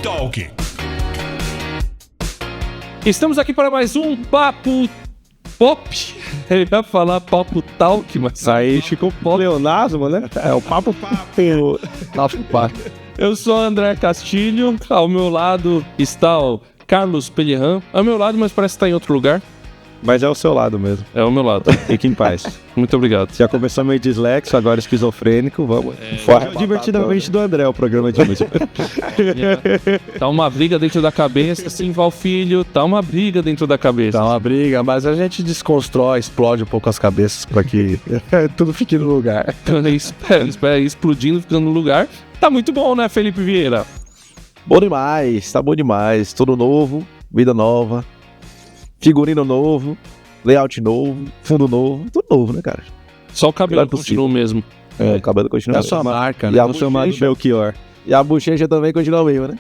Talk. Estamos aqui para mais um Papo Pop. Ele vai falar Papo Talk, mas aí ficou pleonasmo, né? É o Papo pelo Papo Papo. Eu sou o André Castilho, ao meu lado está o Carlos Pellerran. Ao meu lado, mas parece que está em outro lugar. Mas é o seu lado mesmo. É o meu lado. Fique em paz. Muito obrigado. Já começou meio dislexo, agora esquizofrênico. Vamos. Divertidamente do André o programa de hoje. Tá uma briga dentro da cabeça, Simval Filho. Tá uma briga dentro da cabeça. Tá uma briga, mas a gente desconstrói, explode um pouco as cabeças pra que tudo fique no lugar. Espera aí, explodindo, ficando no lugar. Tá muito bom, né, Felipe Vieira? Bom demais, tá bom demais. Tudo novo, vida nova. Figurino novo, layout novo, fundo novo, tudo novo, né, cara? Só o cabelo continua o mesmo. É, o cabelo continua. É a sua marca, né? E a chamado Belchior. E a bochecha também continua o mesmo, né?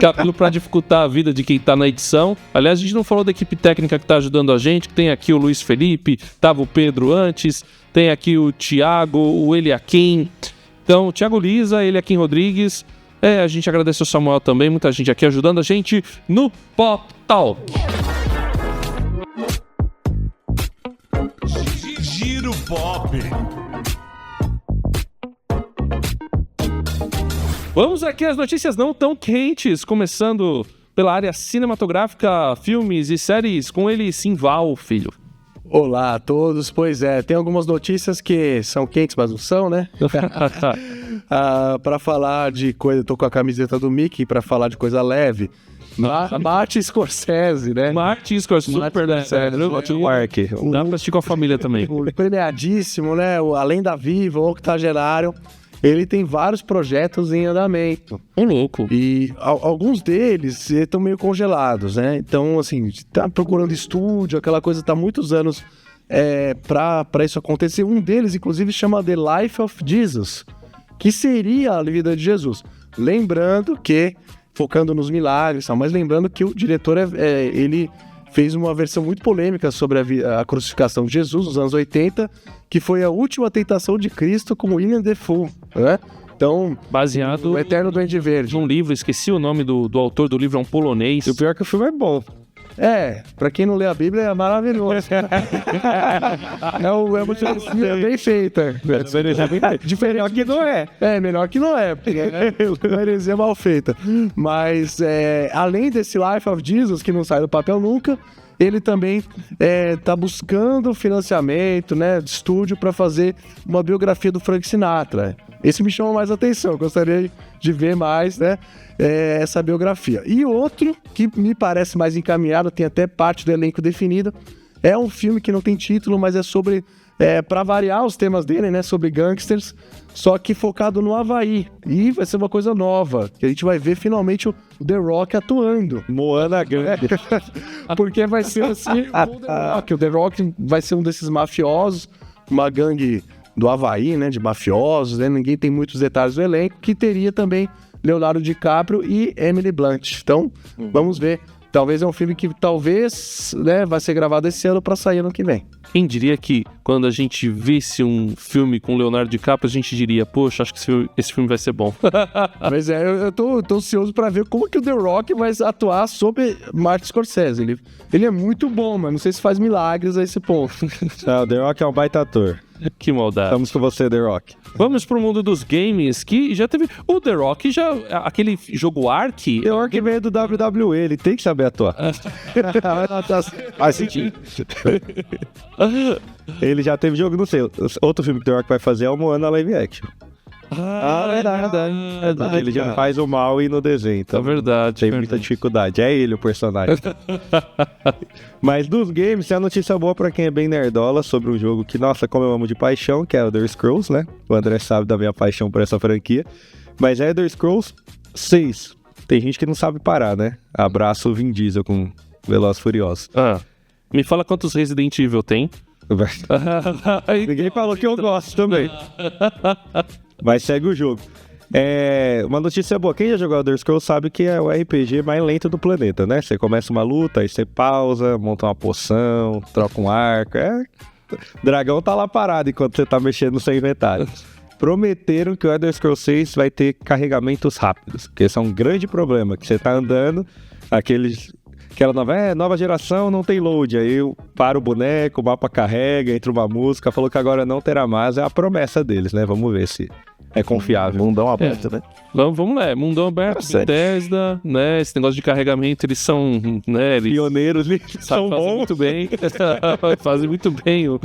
Cabelo pra dificultar a vida de quem tá na edição. Aliás, a gente não falou da equipe técnica que tá ajudando a gente, que tem aqui o Luiz Felipe, tava o Pedro antes, tem aqui o Thiago, o Eliakim. Então, Thiago Lisa, Eliakim Rodrigues. A gente agradece ao Samuel também, muita gente aqui ajudando a gente no Pop Talk. Giro Pop. Vamos aqui às notícias não tão quentes, começando pela área cinematográfica, filmes e séries, com ele, Simval, filho. Olá a todos, pois é, tem algumas notícias que são quentes, mas não são, né? Pra falar de coisa, tô com a camiseta do Mickey, pra falar de coisa leve. Martin Scorsese, né? Martin Scorsese, super, né? Dá pra assistir com a família também. O premiadíssimo, né? O Além da Viva, o octogenário. Ele tem vários projetos em andamento. É louco. E alguns deles estão meio congelados, né? Então, assim, tá procurando estúdio, aquela coisa, tá há muitos anos pra isso acontecer. Um deles, inclusive, chama The Life of Jesus, que seria a vida de Jesus. Lembrando que, focando nos milagres, mas lembrando que o diretor, ele fez uma versão muito polêmica sobre a crucificação de Jesus nos anos 80, que foi a última tentação de Cristo com William Defoe, né? Então, baseado no Eterno Duende Verde. Num livro, esqueci o nome do autor do livro, é um polonês. E o pior é que o filme é bom. Pra quem não lê a Bíblia, é maravilhoso. É uma heresia bem feita. Diferente que não é. Melhor que não é, porque é uma heresia mal feita. Mas, além desse Life of Jesus, que não sai do papel nunca, ele também tá buscando financiamento, né, de estúdio para fazer uma biografia do Frank Sinatra. Esse me chama mais atenção, eu gostaria de ver mais, né, essa biografia. E outro que me parece mais encaminhado, tem até parte do elenco definido, é um filme que não tem título, mas é sobre, para variar os temas dele, né, sobre gangsters, só que focado no Havaí. E vai ser uma coisa nova, que a gente vai ver finalmente o The Rock atuando. Moana Gangue. Porque vai ser assim, o The Rock vai ser um desses mafiosos, uma gangue do Havaí, né, de mafiosos, né, ninguém tem muitos detalhes do elenco, que teria também Leonardo DiCaprio e Emily Blunt. Então, vamos ver. Talvez é um filme que né, vai ser gravado esse ano para sair ano que vem. Quem diria que quando a gente visse um filme com Leonardo DiCaprio, a gente diria, poxa, acho que esse filme vai ser bom. Mas eu tô ansioso para ver como que o The Rock vai atuar sobre Martin Scorsese. Ele é muito bom, mas não sei se faz milagres a esse ponto. O The Rock é um baita ator. Que maldade. Estamos com você, The Rock. Vamos pro mundo dos games, que já teve... O The Rock aquele jogo Ark... The Rock veio do WWE, ele tem que saber atuar. Faz sentido. Ele já teve jogo, não sei, outro filme que The Rock vai fazer é o Moana Live Action. Verdade. Ele já faz o mal e no desenho, então é verdade. Tem muita dificuldade, é ele o personagem. Mas dos games, tem a notícia boa pra quem é bem nerdola sobre um jogo que, nossa, como eu amo de paixão, que é Elder Scrolls, né? O André sabe da minha paixão por essa franquia. Mas é Elder Scrolls 6. Tem gente que não sabe parar, né? Abraço Vin Diesel com Velozes e Furiosos. Me fala quantos Resident Evil tem. Ninguém falou que eu gosto também. Mas segue o jogo. Uma notícia boa. Quem já jogou Elder Scrolls sabe que é o RPG mais lento do planeta, né? Você começa uma luta, aí você pausa, monta uma poção, troca um arco. Dragão tá lá parado enquanto você tá mexendo no seu inventário. prometeram que o Elder Scrolls 6 vai ter carregamentos rápidos, porque esse é um grande problema, que você tá andando, aquela nova geração não tem load, aí para o boneco, o mapa carrega, entra uma música, falou que agora não terá mais, é a promessa deles, né? Vamos ver se é confiável. Mundão aberto, né? Vamos lá, mundão aberto, Bethesda, né? Esse negócio de carregamento, eles são, né? Eles Pioneiros, são fazem bons. muito bem, fazem muito bem o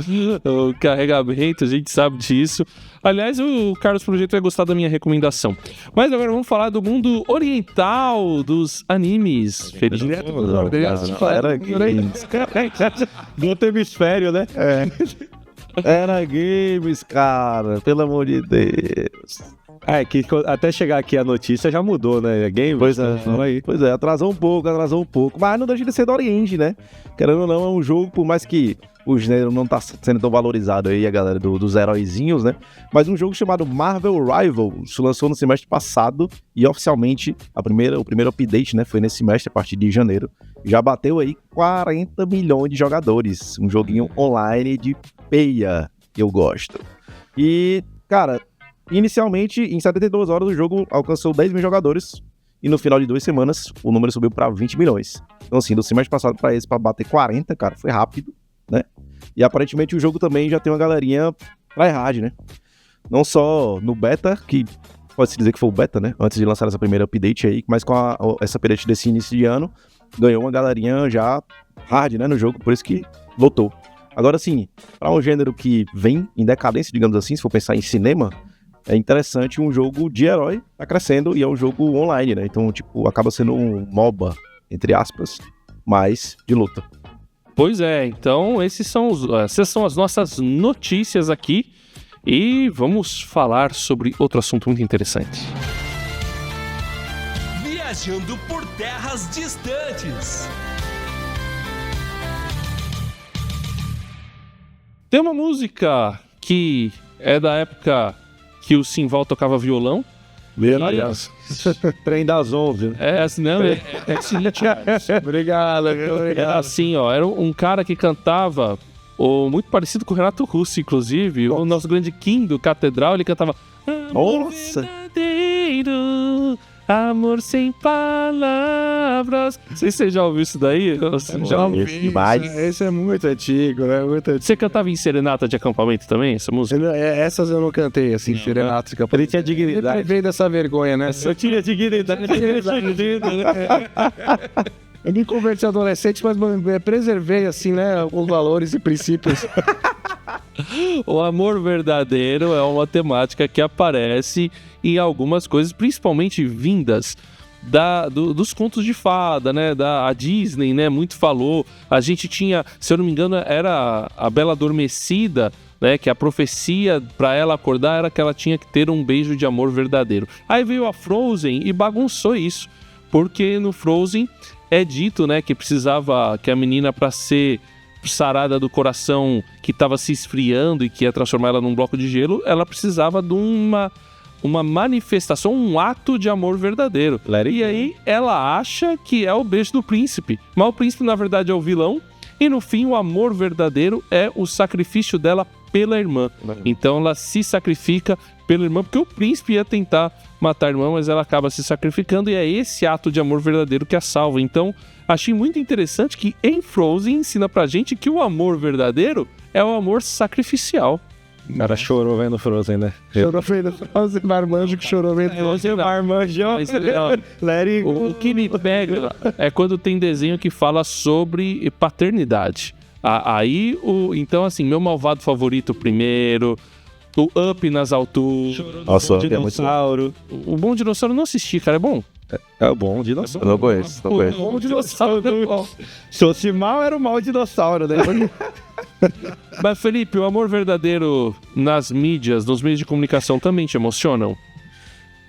carregamento, a gente sabe disso. Aliás, o Carlos Projeto vai gostar da minha recomendação. Mas agora vamos falar do mundo oriental dos animes. Feliz Do outro hemisfério, né? Era games, cara, pelo amor de Deus. É, que até chegar aqui a notícia já mudou, né? Game? Pois é, atrasou um pouco, mas não deixa de ser do Oriente, né? Querendo ou não, é um jogo, por mais que o gênero não tá sendo tão valorizado aí, a galera dos heróizinhos, né? Mas um jogo chamado Marvel Rivals lançou no semestre passado e oficialmente o primeiro update, né? Foi nesse semestre, a partir de janeiro. Já bateu aí 40 milhões de jogadores. Um joguinho online de peia, que eu gosto. E, cara, inicialmente, em 72 horas, o jogo alcançou 10 mil jogadores. E no final de 2 semanas, o número subiu pra 20 milhões. Então, assim, do semestre passado pra esse, pra bater 40, cara, foi rápido, né? E aparentemente o jogo também já tem uma galerinha tryhard, né? Não só no beta, que pode-se dizer que foi o beta, né? Antes de lançar essa primeira update aí, mas com essa update desse início de ano, ganhou uma galerinha já hard, né, no jogo, por isso que lotou. Agora, assim, pra um gênero que vem em decadência, digamos assim, se for pensar em cinema, é interessante um jogo de herói, tá crescendo e é um jogo online, né? Então, tipo, acaba sendo um MOBA, entre aspas, mas de luta. Pois é, então essas são as nossas notícias aqui e vamos falar sobre outro assunto muito interessante. Viajando por terras distantes. Tem uma música que é da época que o Simval tocava violão. Aliás, trem das 11, né? É assim, não, é Obrigado. Era assim, ó, era um cara que cantava, muito parecido com o Renato Russo, inclusive, o nosso grande Kim do Catedral, ele cantava Amor Nossa! verdadeiro, amor sem palavras. Não sei se você já ouviu isso daí. Já ouvi. Demais. Esse é muito antigo, né? Muito antigo. Você cantava em serenata de acampamento também, essa música? Essas eu não cantei, assim, serenatas. Ele tinha dignidade. Ele veio dessa vergonha, né? Eu tinha dignidade. Eu me converti adolescente, mas preservei, assim, né, os valores e princípios. O amor verdadeiro é uma temática que aparece em algumas coisas, principalmente vindas dos contos de fada, né? A Disney, né? Muito falou. A gente tinha, se eu não me engano, era a Bela Adormecida, né? Que a profecia para ela acordar era que ela tinha que ter um beijo de amor verdadeiro. Aí veio a Frozen e bagunçou isso, porque no Frozen é dito, né? Que precisava, que a menina, para ser sarada do coração que estava se esfriando e que ia transformar ela num bloco de gelo, ela precisava de uma manifestação, um ato de amor verdadeiro. E aí ela acha que é o beijo do príncipe, mas o príncipe na verdade é o vilão, e no fim o amor verdadeiro é o sacrifício dela pela irmã. Então ela se sacrifica pela irmã, porque o príncipe ia tentar matar a irmã, mas ela acaba se sacrificando, e é esse ato de amor verdadeiro que a salva. Então achei muito interessante que em Frozen ensina pra gente que o amor verdadeiro é o amor sacrificial. O cara chorou vendo Frozen, né? Chorou vendo Frozen, marmanjo que chorou vendo Frozen. Marmanjo. O que me pega é quando tem desenho que fala sobre paternidade. Aí, então assim, meu malvado favorito primeiro, o Up nas alturas, Nossa, o dinossauro. o Bom Dinossauro eu não assisti, cara, é bom? É o bom dinossauro. Eu não conheço, não conheço. O Bom Dinossauro é bom. Se fosse mal, era o mau dinossauro, né? Mas Felipe, o amor verdadeiro nas mídias, nos meios de comunicação também te emocionam?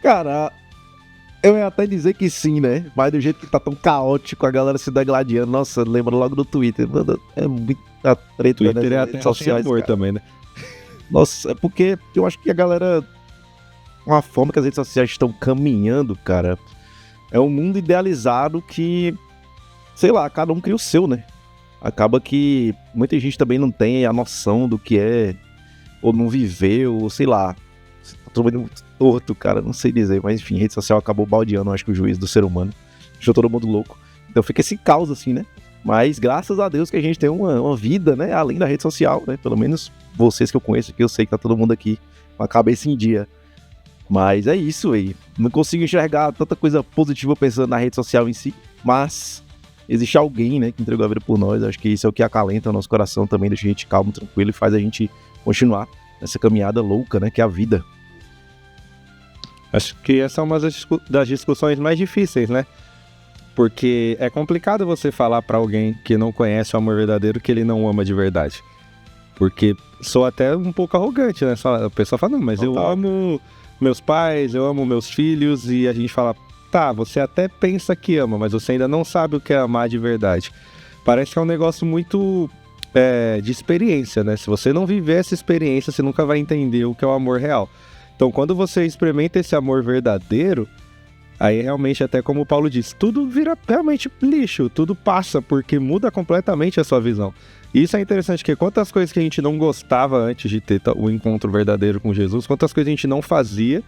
Cara, eu ia até dizer que sim, né? Mas do jeito que tá tão caótico, a galera se degladiando. Nossa, lembra logo do Twitter. Mano, é muita treta, Twitter né? é até sociais, amor também, né? Nossa, é porque eu acho que a galera... Uma forma que as redes sociais estão caminhando, cara, é um mundo idealizado que, sei lá, cada um cria o seu, né? Acaba que muita gente também não tem a noção do que é, ou não viveu, ou sei lá. Tá todo mundo muito torto, cara, não sei dizer, mas enfim, rede social acabou baldeando, acho que o juízo do ser humano, deixou todo mundo louco. Então fica esse caos assim, né? Mas graças a Deus que a gente tem uma vida, né, além da rede social, né? Pelo menos vocês que eu conheço aqui, eu sei que tá todo mundo aqui com a cabeça em dia. Mas é isso aí. Não consigo enxergar tanta coisa positiva pensando na rede social em si, mas existe alguém, né, que entregou a vida por nós. Acho que isso é o que acalenta o nosso coração também, deixa a gente calmo, tranquilo e faz a gente continuar nessa caminhada louca, né, que é a vida. Acho que essa é uma das discussões mais difíceis, né? Porque é complicado você falar pra alguém que não conhece o amor verdadeiro que ele não ama de verdade. Porque sou até um pouco arrogante, né? A pessoa fala, não, mas eu amo meus pais, eu amo meus filhos, e a gente fala, tá, você até pensa que ama, mas você ainda não sabe o que é amar de verdade. Parece que é um negócio muito de experiência, né? Se você não viver essa experiência, você nunca vai entender o que é o amor real. Então, quando você experimenta esse amor verdadeiro, aí realmente, até como o Paulo disse, tudo vira realmente lixo, tudo passa, porque muda completamente a sua visão. E isso é interessante, porque quantas coisas que a gente não gostava antes de ter o encontro verdadeiro com Jesus, quantas coisas a gente não fazia,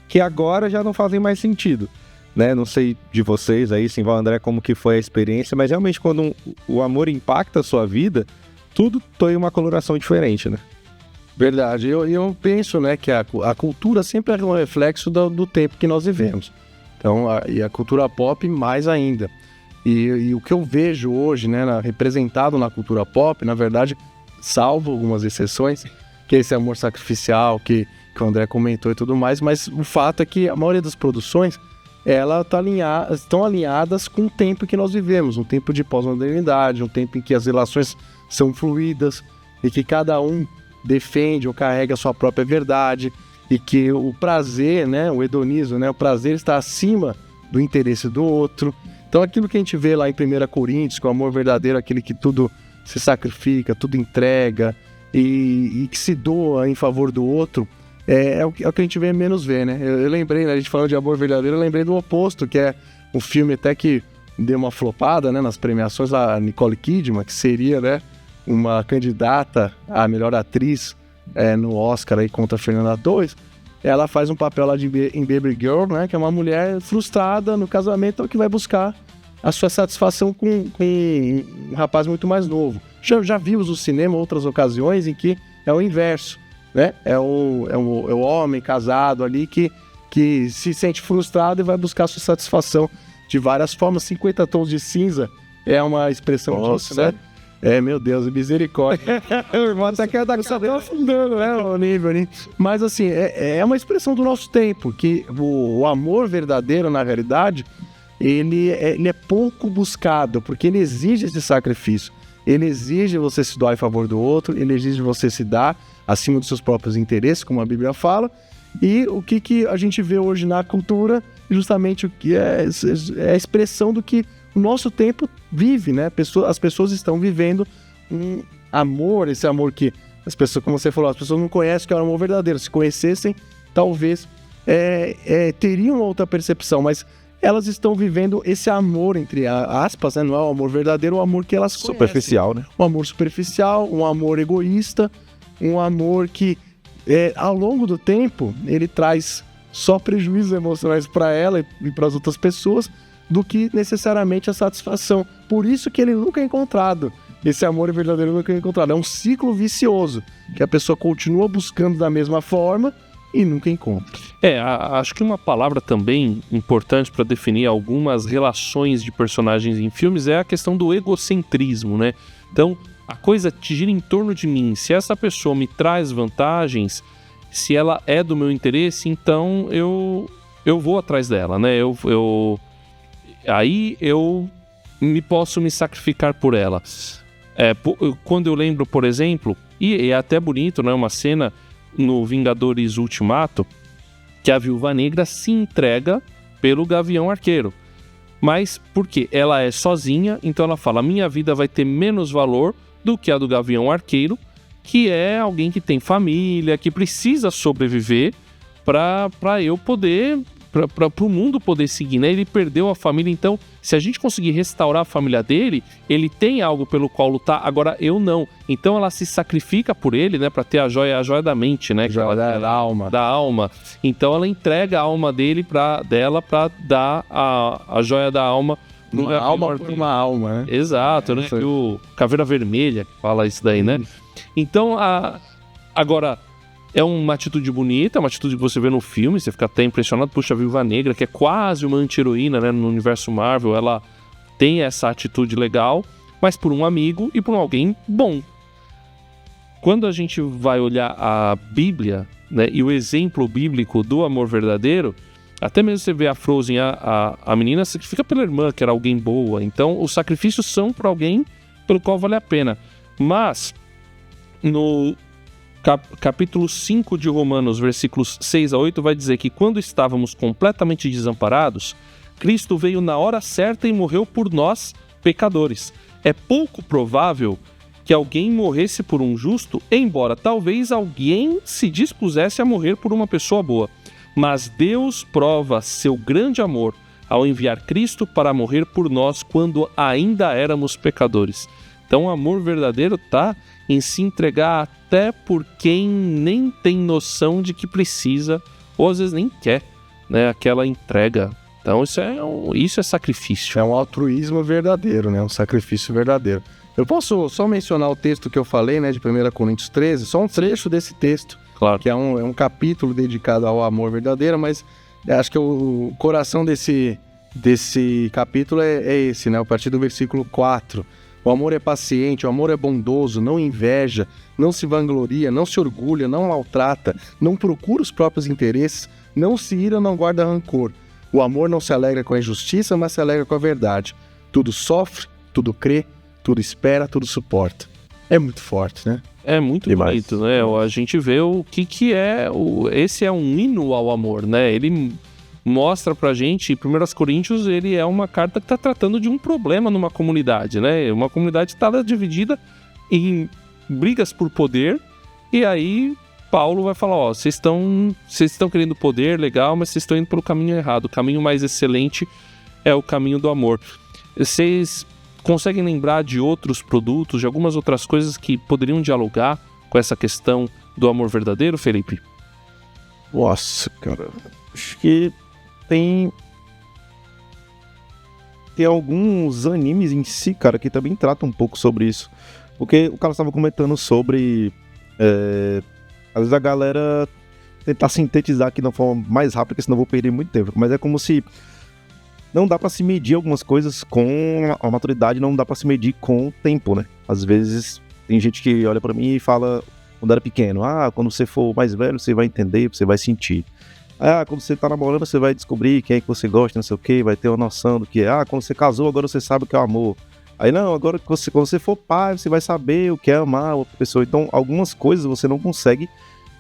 que agora já não fazem mais sentido, né? Não sei de vocês aí, Simval, André, como que foi a experiência, mas realmente quando o amor impacta a sua vida, tudo tem uma coloração diferente, né? Verdade. Eu penso, né, que a cultura sempre é um reflexo do tempo que nós vivemos. Então, a cultura pop mais ainda. E o que eu vejo hoje, né, representado na cultura pop, na verdade, salvo algumas exceções, que é esse amor sacrificial que o André comentou e tudo mais, mas o fato é que a maioria das produções, elas estão alinhadas com o tempo que nós vivemos, um tempo de pós-modernidade, um tempo em que as relações são fluídas e que cada um defende ou carrega a sua própria verdade, e que o prazer, né, o hedonismo, né, o prazer está acima do interesse do outro. Então aquilo que a gente vê lá em 1 Coríntios, que o amor verdadeiro é aquele que tudo se sacrifica, tudo entrega e que se doa em favor do outro, é o que a gente vê menos ver, né? Eu lembrei, né, a gente falando de amor verdadeiro, eu lembrei do oposto, que é um filme até que deu uma flopada, né, nas premiações, a Nicole Kidman, que seria, né, uma candidata a melhor atriz no Oscar aí contra a Fernanda Torres. Ela faz um papel lá em Baby Girl, né, que é uma mulher frustrada no casamento que vai buscar a sua satisfação com um rapaz muito mais novo. Já vimos no cinema outras ocasiões em que é o inverso, né? É o homem casado ali que se sente frustrado e vai buscar a sua satisfação de várias formas. 50 tons de cinza é uma expressão disso, né? Meu Deus, misericórdia. O irmão até quer dar Só tá afundando, né, o nível ali. Mas assim, é uma expressão do nosso tempo, que o amor verdadeiro, na realidade, ele é pouco buscado, porque ele exige esse sacrifício. Ele exige você se doar em favor do outro, ele exige você se dar acima dos seus próprios interesses, como a Bíblia fala. E o que a gente vê hoje na cultura, justamente o que é a expressão do que o nosso tempo vive, né? As pessoas estão vivendo um amor, esse amor que as pessoas, como você falou, as pessoas não conhecem o que é o amor verdadeiro. Se conhecessem, talvez teriam outra percepção, mas elas estão vivendo esse amor, entre aspas, né? Não é o amor verdadeiro, é o amor que elas conhecem. Superficial, né? Um amor superficial, um amor egoísta, um amor que, ao longo do tempo, ele traz só prejuízos emocionais para ela e para as outras pessoas, do que necessariamente a satisfação. Por isso que ele nunca é encontrado. Esse amor verdadeiro nunca é encontrado. É um ciclo vicioso, que a pessoa continua buscando da mesma forma e nunca encontra. Acho que uma palavra também importante para definir algumas relações de personagens em filmes é a questão do egocentrismo, né? Então, a coisa gira em torno de mim. Se essa pessoa me traz vantagens, se ela é do meu interesse, então eu vou atrás dela, né? Aí eu posso me sacrificar por ela. Quando eu lembro, por exemplo, e é até bonito, né, uma cena no Vingadores Ultimato, que a Viúva Negra se entrega pelo Gavião Arqueiro. Mas por quê? Ela é sozinha, então ela fala, minha vida vai ter menos valor do que a do Gavião Arqueiro, que é alguém que tem família, que precisa sobreviver para eu poder para o mundo poder seguir, né? Ele perdeu a família, então se a gente conseguir restaurar a família dele, ele tem algo pelo qual lutar, agora eu não. Então ela se sacrifica por ele, né? Para ter a joia da mente, né? Joia da alma. Da alma. Então ela entrega a alma dele dela para dar a joia da alma. Uma alma por uma alma, né? Exato, né? E o Caveira Vermelha fala isso daí, né? Então, agora, é uma atitude bonita, uma atitude que você vê no filme, você fica até impressionado. Puxa, a Viúva Negra, que é quase uma anti-heroína, né? No universo Marvel, ela tem essa atitude legal, mas por um amigo e por alguém bom. Quando a gente vai olhar a Bíblia, né? E o exemplo bíblico do amor verdadeiro, até mesmo você vê a Frozen, a menina sacrifica pela irmã, que era alguém boa. Então, os sacrifícios são para alguém pelo qual vale a pena. Mas, no capítulo 5 de Romanos, versículos 6 a 8, vai dizer que quando estávamos completamente desamparados, Cristo veio na hora certa e morreu por nós, pecadores. É pouco provável que alguém morresse por um justo, embora talvez alguém se dispusesse a morrer por uma pessoa boa. Mas Deus prova seu grande amor ao enviar Cristo para morrer por nós quando ainda éramos pecadores. Então o amor verdadeiro está em se entregar até por quem nem tem noção de que precisa, ou às vezes nem quer, né? Aquela entrega. Então isso é sacrifício. É um altruísmo verdadeiro, né? Um sacrifício verdadeiro. Eu posso só mencionar o texto que eu falei, né? De 1 Coríntios 13, só um trecho desse texto. Claro. Que é um capítulo dedicado ao amor verdadeiro, mas acho que o coração desse capítulo é esse, né? A partir do versículo 4. O amor é paciente, o amor é bondoso, não inveja, não se vangloria, não se orgulha, não maltrata, não procura os próprios interesses, não se ira, não guarda rancor. O amor não se alegra com a injustiça, mas se alegra com a verdade. Tudo sofre, tudo crê, tudo espera, tudo suporta. É muito forte, né? É muito bonito, né? A gente vê o que é... Esse é um hino ao amor, né? Ele mostra pra gente, em 1 Coríntios, ele é uma carta que tá tratando de um problema numa comunidade, né? Uma comunidade que tá dividida em brigas por poder, e aí Paulo vai falar, ó, vocês estão querendo poder, legal, mas vocês estão indo pelo caminho errado. O caminho mais excelente é o caminho do amor. Vocês conseguem lembrar de outros produtos, de algumas outras coisas que poderiam dialogar com essa questão do amor verdadeiro, Felipe? Nossa, cara. Acho que tem alguns animes em si, cara, que também tratam um pouco sobre isso. Porque o cara estava comentando sobre... às vezes a galera tentar sintetizar aqui de uma forma mais rápida, porque senão eu vou perder muito tempo. Mas é como se... Não dá pra se medir algumas coisas com a maturidade, não dá pra se medir com o tempo, né? Às vezes tem gente que olha pra mim e fala, quando era pequeno, quando você for mais velho, você vai entender, você vai sentir. Quando você tá namorando, você vai descobrir quem é que você gosta, não sei o que, vai ter uma noção do que é. Quando você casou, agora você sabe o que é o amor. Aí não, agora quando você for pai, você vai saber o que é amar outra pessoa. Então, algumas coisas você não consegue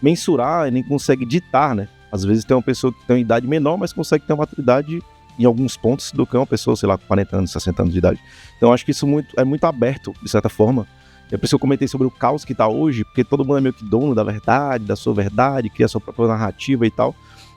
mensurar e nem consegue ditar, né? Às vezes tem uma pessoa que tem uma idade menor, mas consegue ter uma maturidade em alguns pontos do que uma pessoa, sei lá, com 40 anos, 60 anos de idade. Então acho que isso é muito aberto, de certa forma. É por isso que eu comentei sobre o caos que tá hoje, porque todo mundo é meio que dono da verdade, da sua verdade, cria a sua própria narrativa e tal.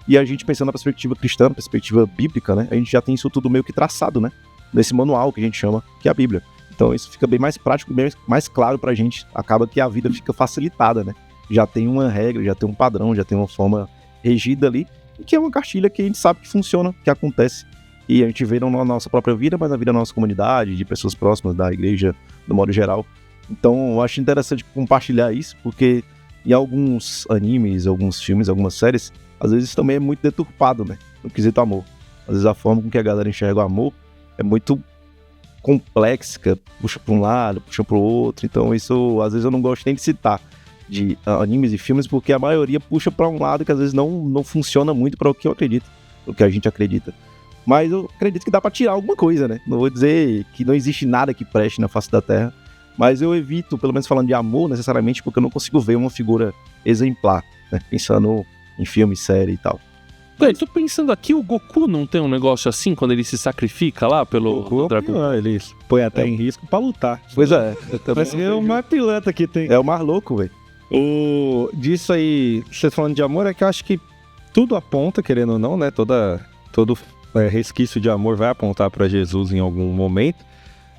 E a gente pensando na perspectiva cristã, na perspectiva bíblica, né? A gente já tem isso tudo meio que traçado, né? Nesse manual que a gente chama, que é a Bíblia. Então isso fica bem mais prático, bem mais claro pra gente. Acaba que a vida fica facilitada, né? Já tem uma regra, já tem um padrão, já tem uma forma regida ali, que é uma cartilha que a gente sabe que funciona, que acontece. E a gente vê não na nossa própria vida, mas na vida da nossa comunidade, de pessoas próximas da igreja, do modo geral. Então eu acho interessante compartilhar isso, porque em alguns animes, alguns filmes, algumas séries, às vezes também é muito deturpado, né? No quesito amor. Às vezes a forma com que a galera enxerga o amor é muito complexa, puxa para um lado, puxa para o outro. Então isso, às vezes eu não gosto nem de citar de animes e filmes, porque a maioria puxa para um lado que às vezes não funciona muito para o que eu acredito, o que a gente acredita. Mas eu acredito que dá pra tirar alguma coisa, né? Não vou dizer que não existe nada que preste na face da Terra, mas eu evito, pelo menos falando de amor necessariamente, porque eu não consigo ver uma figura exemplar, né? Pensando em filme, série e tal. Tô pensando aqui, o Goku não tem um negócio assim, quando ele se sacrifica lá pelo dragão? Ele põe até em risco pra lutar. Pois é. Mas é o mais pilantra que tem. É o mais louco, velho. Disso aí, você falando de amor, é que eu acho que tudo aponta, querendo ou não, né? Todo resquício de amor vai apontar para Jesus em algum momento.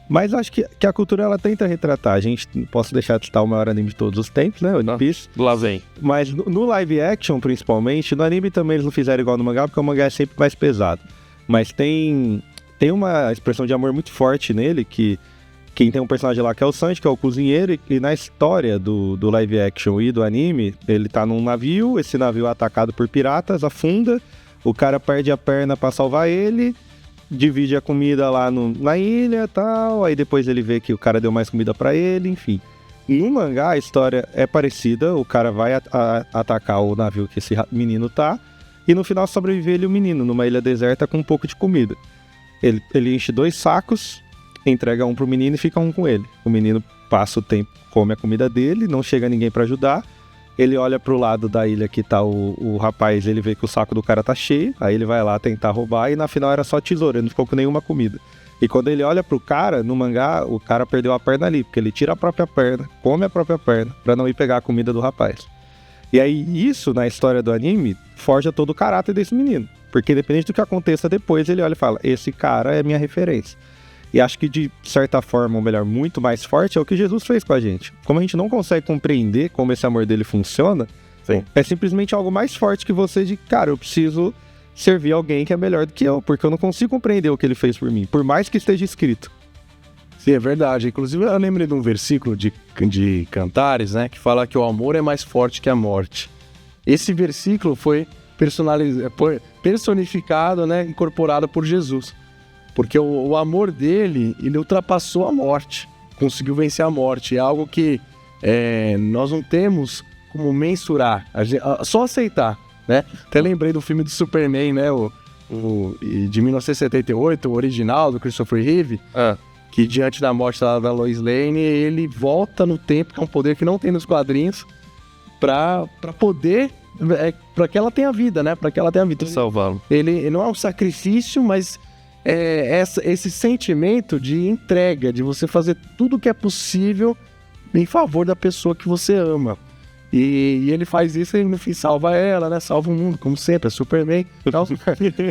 Mas acho que a cultura, ela tenta retratar. A gente não posso deixar de citar o maior anime de todos os tempos, né? One Piece. Lá vem. Mas no live action, principalmente, no anime também eles não fizeram igual no mangá, porque o mangá é sempre mais pesado. Mas tem uma expressão de amor muito forte nele, que quem tem um personagem lá que é o Sanji, que é o cozinheiro, e na história do live action e do anime, ele tá num navio, esse navio é atacado por piratas, afunda, o cara perde a perna pra salvar ele, divide a comida lá na ilha e tal, aí depois ele vê que o cara deu mais comida pra ele, enfim. No mangá a história é parecida, o cara vai atacar o navio que esse menino tá, e no final sobrevive ele e o menino, numa ilha deserta com um pouco de comida. Ele enche 2 sacos, entrega um pro menino e fica um com ele. O menino passa o tempo, come a comida dele, não chega ninguém pra ajudar. Ele olha pro lado da ilha que tá o rapaz, ele vê que o saco do cara tá cheio, aí ele vai lá tentar roubar e na final era só tesoura, ele não ficou com nenhuma comida. E quando ele olha pro cara, no mangá, o cara perdeu a perna ali, porque ele tira a própria perna, come a própria perna, pra não ir pegar a comida do rapaz. E aí isso, na história do anime, forja todo o caráter desse menino. Porque independente do que aconteça depois, ele olha e fala, esse cara é minha referência. E acho que de certa forma, ou melhor, muito mais forte, é o que Jesus fez com a gente. Como a gente não consegue compreender como esse amor dele funciona, Sim. é simplesmente algo mais forte que você de, cara, eu preciso servir alguém que é melhor do que eu, porque eu não consigo compreender o que ele fez por mim, por mais que esteja escrito. Sim, é verdade. Inclusive, eu lembrei de um versículo de Cantares, né, que fala que o amor é mais forte que a morte. Esse versículo foi personificado, né, incorporado por Jesus. Porque o amor dele, ele ultrapassou a morte, conseguiu vencer a morte. É algo que nós não temos como mensurar, só aceitar, né? Até lembrei do filme do Superman, né, de 1978, o original, do Christopher Reeve, que diante da morte da Lois Lane, ele volta no tempo, que é um poder que não tem nos quadrinhos, pra poder... para que ela tenha vida, né? Para que ela tenha vida. Salvá-lo. Ele não é um sacrifício, mas esse sentimento de entrega, de você fazer tudo o que é possível em favor da pessoa que você ama. E ele faz isso e no fim salva ela, né? Salva o mundo, como sempre, é Superman.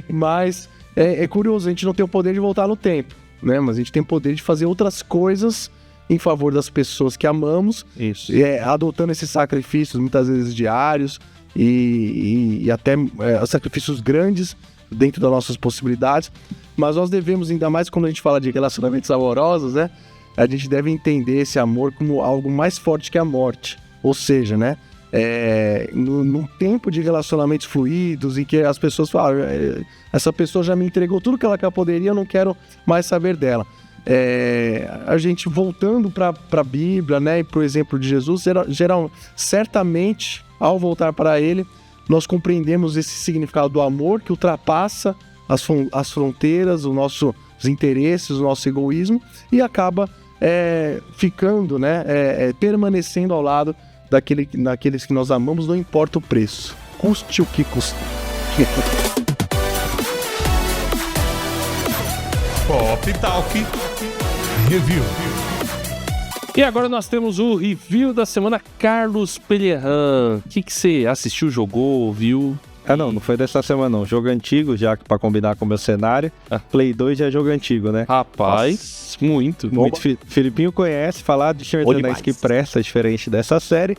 Mas é curioso, a gente não tem o poder de voltar no tempo, né? Mas a gente tem o poder de fazer outras coisas em favor das pessoas que amamos. Isso. Adotando esses sacrifícios, muitas vezes diários, e até sacrifícios grandes dentro das nossas possibilidades. Mas nós devemos, ainda mais quando a gente fala de relacionamentos amorosos, né? A gente deve entender esse amor como algo mais forte que a morte. Ou seja, né? Num tempo de relacionamentos fluidos em que as pessoas falam, essa pessoa já me entregou tudo que ela poderia, eu não quero mais saber dela. A gente voltando para a Bíblia, né, e para o exemplo de Jesus, certamente, ao voltar para ele, nós compreendemos esse significado do amor que ultrapassa as fronteiras, os nossos interesses, o nosso egoísmo, e acaba ficando, né, permanecendo ao lado daqueles que nós amamos, não importa o preço, custe o que custar. Pop Talk Review. E agora nós temos o review da semana, Carlos Pellerran. O que você assistiu, jogou, viu? Não foi dessa semana não. Jogo antigo, já pra combinar com o meu cenário. Play 2 já é jogo antigo, né? Rapaz, muito. Filipinho conhece, falar de Senhor dos Anéis que presta, diferente dessa série.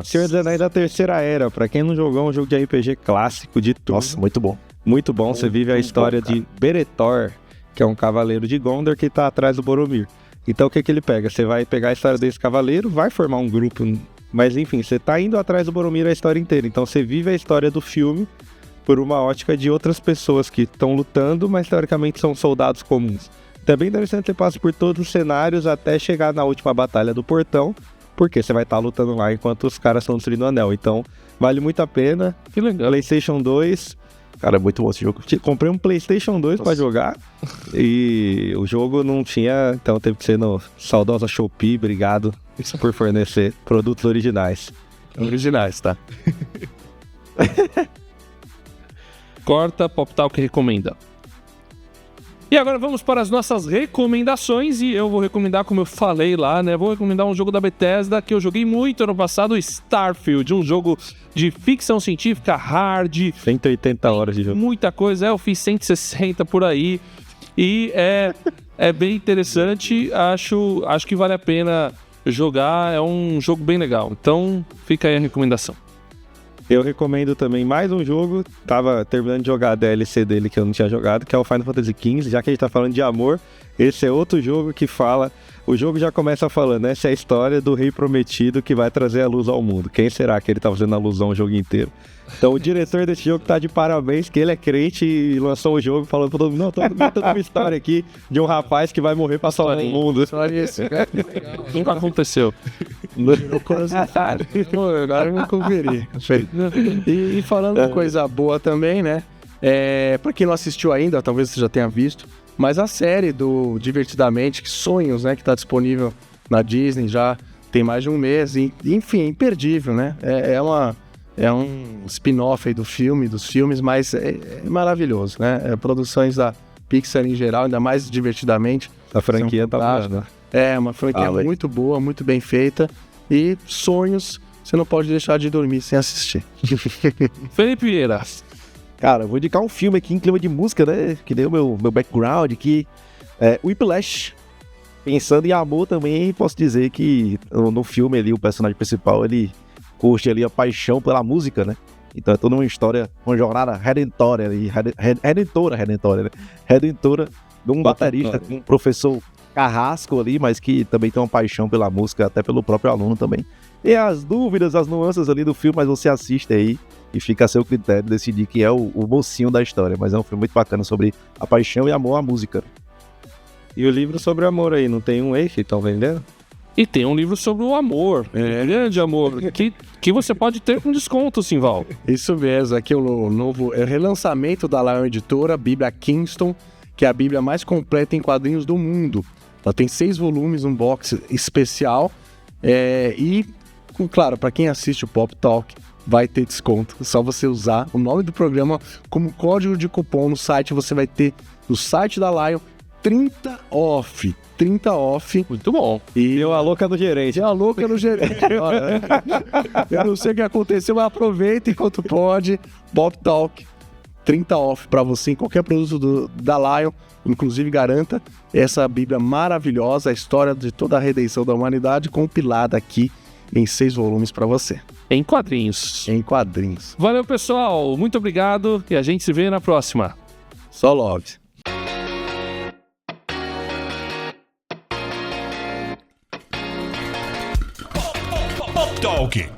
Senhor dos Anéis da Terceira Era. Pra quem não jogou, é um jogo de RPG clássico de tudo. Nossa, muito bom. Muito bom. Você vive a história de Beretor, que é um cavaleiro de Gondor que tá atrás do Boromir. Então o que ele pega? Você vai pegar a história desse cavaleiro, vai formar um grupo, mas enfim, você tá indo atrás do Boromir a história inteira. Então você vive a história do filme por uma ótica de outras pessoas que estão lutando, mas teoricamente são soldados comuns. Então é bem interessante, você passa por todos os cenários até chegar na última batalha do Portão, porque você vai estar lutando lá enquanto os caras estão destruindo o anel. Então vale muito a pena. Que legal. PlayStation 2... Cara, é muito bom esse jogo. Comprei um PlayStation 2 pra jogar e o jogo não tinha, então teve que ser no saudosa Shopee. Obrigado por fornecer produtos originais. Originais, tá? Corta, Pop Talk recomenda. E agora vamos para as nossas recomendações, e eu vou recomendar, como eu falei lá, né? Vou recomendar um jogo da Bethesda que eu joguei muito ano passado, Starfield, um jogo de ficção científica hard, 180 horas de jogo. muita coisa. Eu fiz 160 por aí, e é bem interessante, acho que vale a pena jogar, é um jogo bem legal. Então, fica aí a recomendação. Eu recomendo também mais um jogo, tava terminando de jogar a DLC dele que eu não tinha jogado, que é o Final Fantasy XV, já que a gente tá falando de amor, esse é outro jogo que fala, o jogo já começa falando, essa é a história do rei prometido que vai trazer a luz ao mundo. Quem será que ele tá fazendo alusão o jogo inteiro? Então o diretor desse jogo tá de parabéns, que ele é crente e lançou o jogo falando pra todo mundo, não, tô contando uma história aqui de um rapaz que vai morrer pra salvar o mundo. Olha isso, cara. Nunca aconteceu. Agora eu vou conferir. E falando de coisa boa também, né? Pra quem não assistiu ainda, talvez você já tenha visto, mas a série do Divertidamente, que Sonhos, né? Que tá disponível na Disney já tem mais de um mês. E, enfim, é imperdível, né? É um spin-off aí dos filmes, mas é maravilhoso, né? Produções da Pixar em geral, ainda mais Divertidamente. A franquia tá fantásticas. É uma franquia muito boa, muito bem feita. E Sonhos, você não pode deixar de dormir sem assistir. Felipe Vieira. Cara, eu vou indicar um filme aqui em clima de música, né? Que deu meu background aqui. Whiplash. Pensando em amor também, posso dizer que no filme ali, o personagem principal, ele curte ali a paixão pela música, né? Então é toda uma história, uma jornada redentora ali, redentora, né? Redentora de um baterista, um professor carrasco ali, mas que também tem uma paixão pela música, até pelo próprio aluno também. E as dúvidas, as nuances ali do filme, mas você assiste aí e fica a seu critério decidir quem é o mocinho da história. Mas é um filme muito bacana sobre a paixão e amor à música. E o livro sobre amor aí, não tem um aí que estão vendendo? E tem um livro sobre o amor, grande amor, que você pode ter com desconto, Simval. Isso mesmo, aqui o novo relançamento da Lion Editora, a Bíblia Kingston, que é a Bíblia mais completa em quadrinhos do mundo. Ela tem 6 volumes, um box especial, e, claro, para quem assiste o Pop Talk, vai ter desconto. É só você usar o nome do programa como código de cupom no site. Você vai ter no site da Lion 30 off. 30 off. Muito bom. E deu a louca do gerente. Deu a louca no gerente. Olha, eu não sei o que aconteceu, mas aproveita enquanto pode. Pop Talk, 30 off para você em qualquer produto da Lion. Inclusive, garanta essa Bíblia maravilhosa, a história de toda a redenção da humanidade, compilada aqui em 6 volumes para você. Em quadrinhos. Em quadrinhos. Valeu, pessoal. Muito obrigado e a gente se vê na próxima. Só love. Talking.